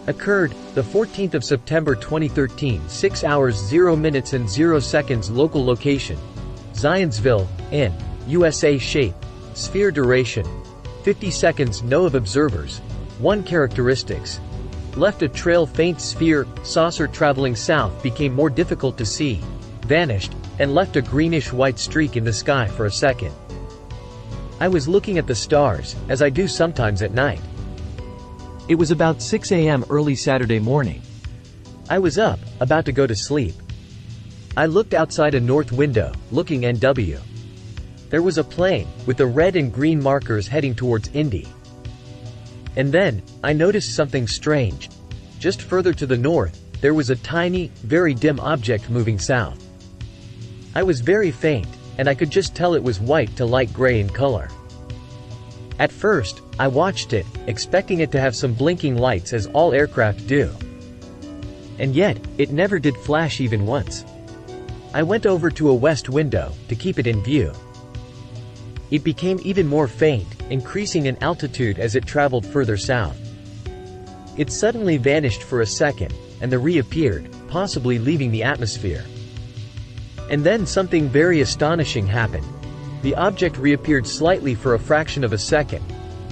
Occurred, the 14th of September 2013, 6 hours 0 minutes and 0 seconds local location. Zionsville, in USA shape. Sphere duration. 50 seconds no of observers. 1 characteristics. Left a trail faint sphere, saucer traveling south became more difficult to see. Vanished, and left a greenish-white streak in the sky for a second. I was looking at the stars, as I do sometimes at night. It was about 6 a.m. early Saturday morning. I was up, about to go to sleep. I looked outside a north window, looking NW. There was a plane, with the red and green markers heading towards Indy. And then, I noticed something strange. Just further to the north, there was a tiny, very dim object moving south. I was very faint, and I could just tell it was white to light gray in color. At first, I watched it, expecting it to have some blinking lights as all aircraft do. And yet, it never did flash even once. I went over to a west window, to keep it in view. It became even more faint, increasing in altitude as it traveled further south. It suddenly vanished for a second, and then reappeared, possibly leaving the atmosphere. And then something very astonishing happened. The object reappeared slightly for a fraction of a second,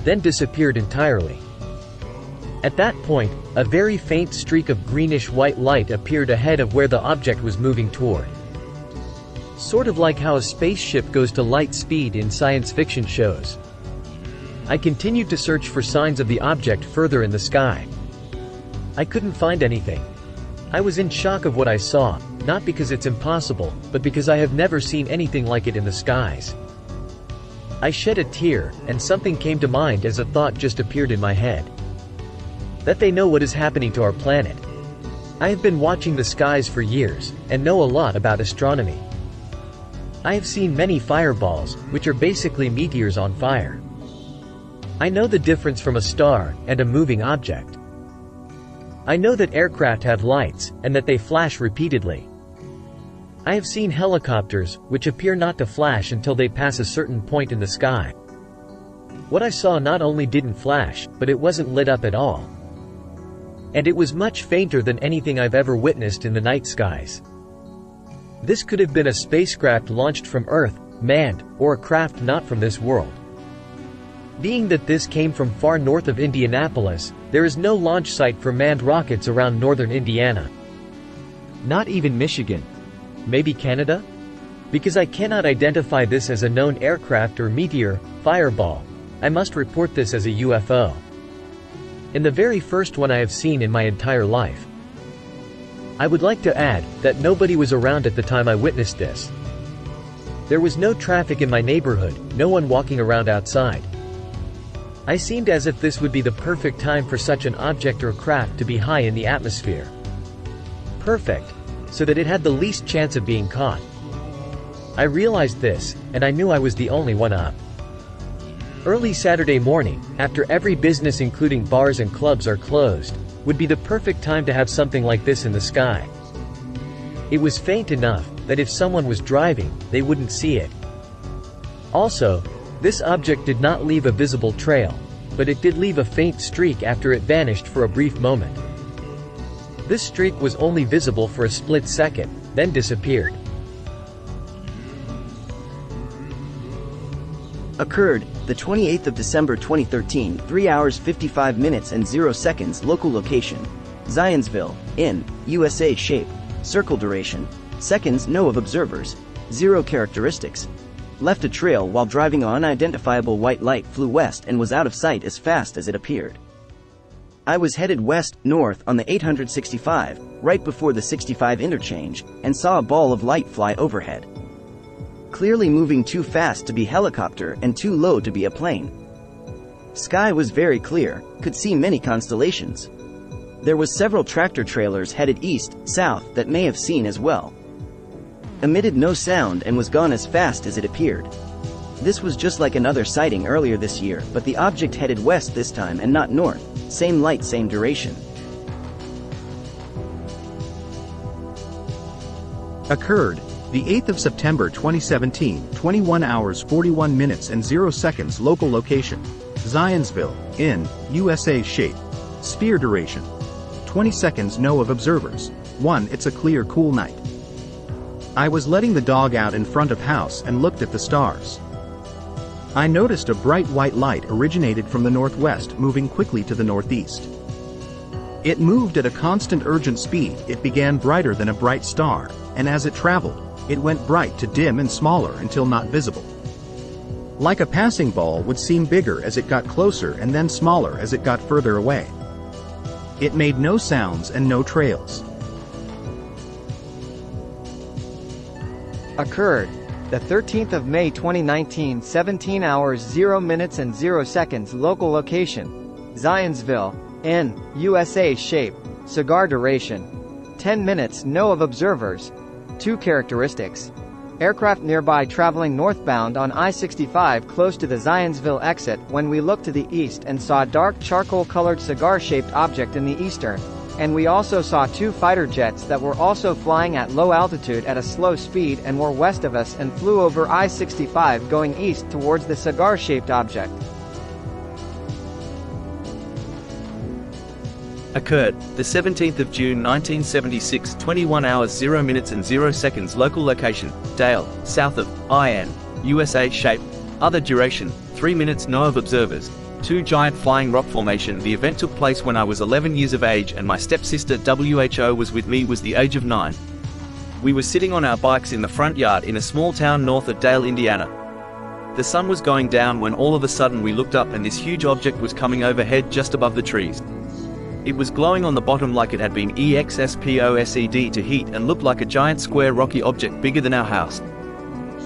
then disappeared entirely. At that point, a very faint streak of greenish-white light appeared ahead of where the object was moving toward. Sort of like how a spaceship goes to light speed in science fiction shows. I continued to search for signs of the object further in the sky. I couldn't find anything. I was in shock of what I saw, not because it's impossible, but because I have never seen anything like it in the skies. I shed a tear, and something came to mind as a thought just appeared in my head. That they know what is happening to our planet. I have been watching the skies for years, and know a lot about astronomy. I have seen many fireballs, which are basically meteors on fire. I know the difference from a star and a moving object. I know that aircraft have lights, and that they flash repeatedly. I have seen helicopters, which appear not to flash until they pass a certain point in the sky. What I saw not only didn't flash, but it wasn't lit up at all. And it was much fainter than anything I've ever witnessed in the night skies. This could have been a spacecraft launched from Earth, manned, or a craft not from this world. Being that this came from far north of Indianapolis, there is no launch site for manned rockets around northern Indiana. Not even Michigan. Maybe Canada? Because I cannot identify this as a known aircraft or meteor, fireball, I must report this as a UFO. And the very first one I have seen in my entire life. I would like to add that nobody was around at the time I witnessed this. There was no traffic in my neighborhood, no one walking around outside. I seemed as if this would be the perfect time for such an object or craft to be high in the atmosphere. Perfect, so that it had the least chance of being caught. I realized this, and I knew I was the only one up. Early Saturday morning, after every business including bars and clubs are closed, would be the perfect time to have something like this in the sky. It was faint enough that if someone was driving, they wouldn't see it. Also, this object did not leave a visible trail, but it did leave a faint streak after it vanished for a brief moment. This streak was only visible for a split second, then disappeared. Occurred, the 28th of December 2013, 3 hours 55 minutes and 0 seconds local location. Zionsville, in USA shape. Circle duration. Seconds no of observers. 0 characteristics. Left a trail while driving on unidentifiable white light, flew west and was out of sight as fast as it appeared. I was headed west-north on the 865, right before the 65 interchange, and saw a ball of light fly overhead. Clearly moving too fast to be helicopter and too low to be a plane. Sky was very clear, could see many constellations. There was several tractor trailers headed east-south that may have seen as well. Emitted no sound and was gone as fast as it appeared. This was just like another sighting earlier this year, but the object headed west this time and not north, same light, same duration. Occurred, the 8th of September 2017, 21 hours 41 minutes and 0 seconds. Local location, Zionsville, in, USA. Shape, sphere duration, 20 seconds. Know of observers. 1. It's a clear, cool night. I was letting the dog out in front of house and looked at the stars. I noticed a bright white light originated from the northwest moving quickly to the northeast. It moved at a constant urgent speed. It began brighter than a bright star, and as it traveled, it went bright to dim and smaller until not visible. Like a passing ball would seem bigger as it got closer and then smaller as it got further away. It made no sounds and no trails. Occurred, the 13th of May 2019, 17 hours 0 minutes and 0 seconds. Local location, Zionsville, in, USA. Shape, cigar duration, 10 minutes. Know of observers. 2 characteristics. Aircraft nearby traveling northbound on I-65 close to the Zionsville exit. When we looked to the east and saw a dark charcoal-colored cigar-shaped object in the eastern, and we also saw 2 fighter jets that were also flying at low altitude at a slow speed and were west of us and flew over I-65 going east towards the cigar-shaped object. Occurred, the 17th of June 1976, 21 hours 0 minutes and 0 seconds. Local location, Dale, south of, IN, USA. Shape, other duration, 3 minutes. Know of observers. 2 giant flying rock formation. The event took place when I was 11 years of age and my stepsister WHO was with me, was the age of 9. We were sitting on our bikes in the front yard in a small town north of Dale, Indiana. The sun was going down when all of a sudden we looked up and this huge object was coming overhead just above the trees. It was glowing on the bottom like it had been exposed to heat and looked like a giant square rocky object bigger than our house.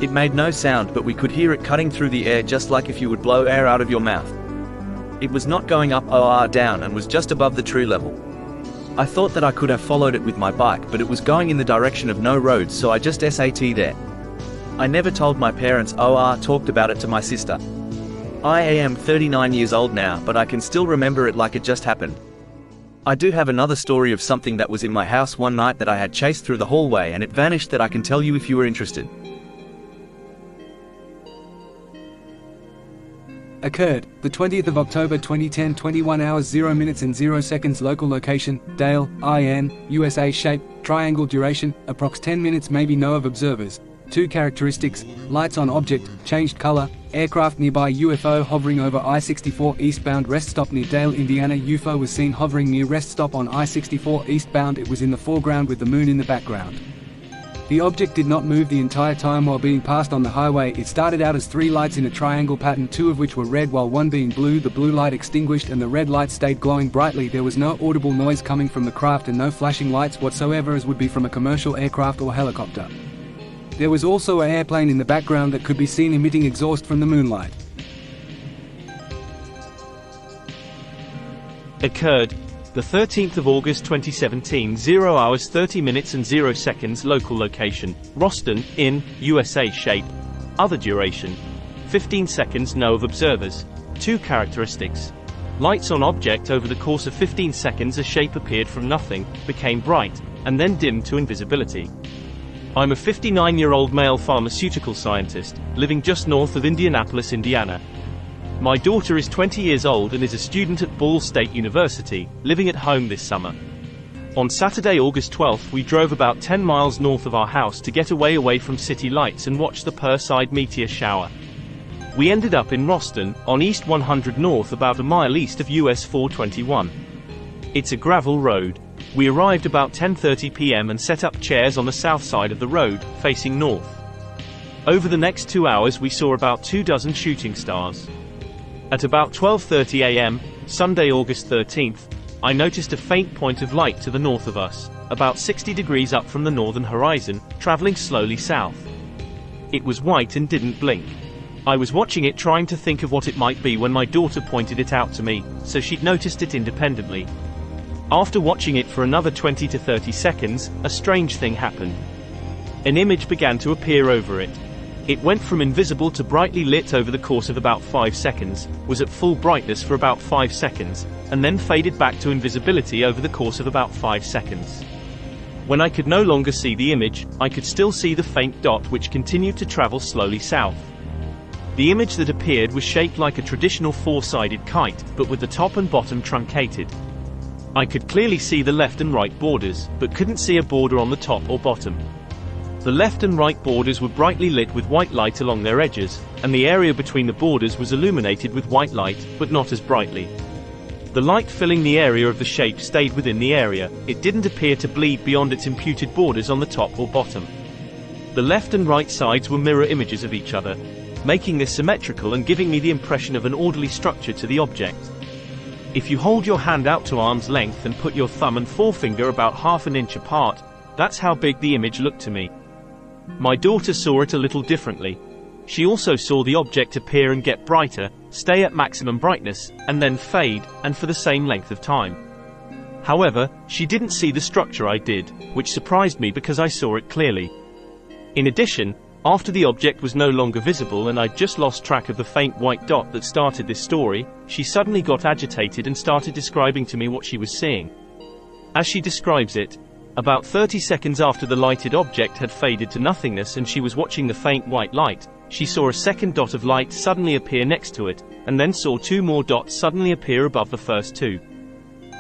It made no sound, but we could hear it cutting through the air just like if you would blow air out of your mouth. It was not going up or down and was just above the tree level. I thought that I could have followed it with my bike, but it was going in the direction of no roads, so I just SAT'd there. I never told my parents or talked about it to my sister. I am 39 years old now, but I can still remember it like it just happened. I do have another story of something that was in my house one night that I had chased through the hallway and it vanished that I can tell you if you are interested. Occurred, the 20th of October 2010, 21 hours 0 minutes and 0 seconds. Local location, Dale, IN, USA. Shape, triangle duration, approx 10 minutes. Maybe. Know of observers. 2 characteristics, lights on object, changed color, aircraft nearby. UFO hovering over I-64 eastbound. Rest stop near Dale, Indiana. UFO was seen hovering near rest stop on I-64 eastbound. It was in the foreground with the moon in the background. The object did not move the entire time while being passed on the highway. It started out as 3 lights in a triangle pattern, 2 of which were red while 1 being blue. The blue light extinguished and the red light stayed glowing brightly. There was no audible noise coming from the craft and no flashing lights whatsoever as would be from a commercial aircraft or helicopter. There was also an airplane in the background that could be seen emitting exhaust from the moonlight. Occurred, the 13th of August 2017, 0 hours 30 minutes and 0 seconds. Local location, Roston, in, USA. Shape, other duration, 15 seconds. Know of observers. 2 characteristics. Lights on object. Over the course of 15 seconds a shape appeared from nothing, became bright, and then dimmed to invisibility. I'm a 59-year-old male pharmaceutical scientist, living just north of Indianapolis, Indiana. My daughter is 20 years old and is a student at Ball State University, living at home this summer. On Saturday, August 12th, we drove about 10 miles north of our house to get away from city lights and watch the Perseid meteor shower. We ended up in Roston, on East 100 North, about a mile east of US 421. It's a gravel road. We arrived about 10:30 p.m. and set up chairs on the south side of the road, facing north. Over the next 2 hours we saw about 24 shooting stars. At about 12:30 a.m., Sunday, August 13th, I noticed a faint point of light to the north of us, about 60 degrees up from the northern horizon, traveling slowly south. It was white and didn't blink. I was watching it, trying to think of what it might be, when my daughter pointed it out to me, so she'd noticed it independently. After watching it for another 20 to 30 seconds, a strange thing happened. An image began to appear over it. It went from invisible to brightly lit over the course of about 5 seconds, was at full brightness for about 5 seconds, and then faded back to invisibility over the course of about 5 seconds. When I could no longer see the image, I could still see the faint dot which continued to travel slowly south. The image that appeared was shaped like a traditional four-sided kite, but with the top and bottom truncated. I could clearly see the left and right borders, but couldn't see a border on the top or bottom. The left and right borders were brightly lit with white light along their edges, and the area between the borders was illuminated with white light, but not as brightly. The light filling the area of the shape stayed within the area. It didn't appear to bleed beyond its imputed borders on the top or bottom. The left and right sides were mirror images of each other, making this symmetrical and giving me the impression of an orderly structure to the object. If you hold your hand out to arm's length and put your thumb and forefinger about half an inch apart, that's how big the image looked to me. My daughter saw it a little differently. She also saw the object appear and get brighter, stay at maximum brightness, and then fade, and for the same length of time. However, she didn't see the structure I did, which surprised me because I saw it clearly. In addition, after the object was no longer visible and I'd just lost track of the faint white dot that started this story, she suddenly got agitated and started describing to me what she was seeing. As she describes it, about 30 seconds after the lighted object had faded to nothingness and she was watching the faint white light, she saw a second dot of light suddenly appear next to it, and then saw two more dots suddenly appear above the first two.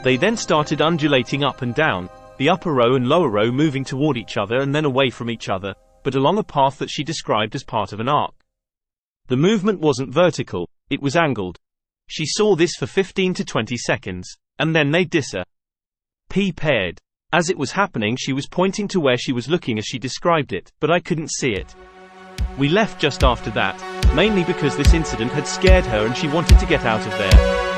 They then started undulating up and down, the upper row and lower row moving toward each other and then away from each other, but along a path that she described as part of an arc. The movement wasn't vertical, it was angled. She saw this for 15 to 20 seconds, and then they disappeared. As it was happening, she was pointing to where she was looking as she described it, but I couldn't see it. We left just after that, mainly because this incident had scared her and she wanted to get out of there.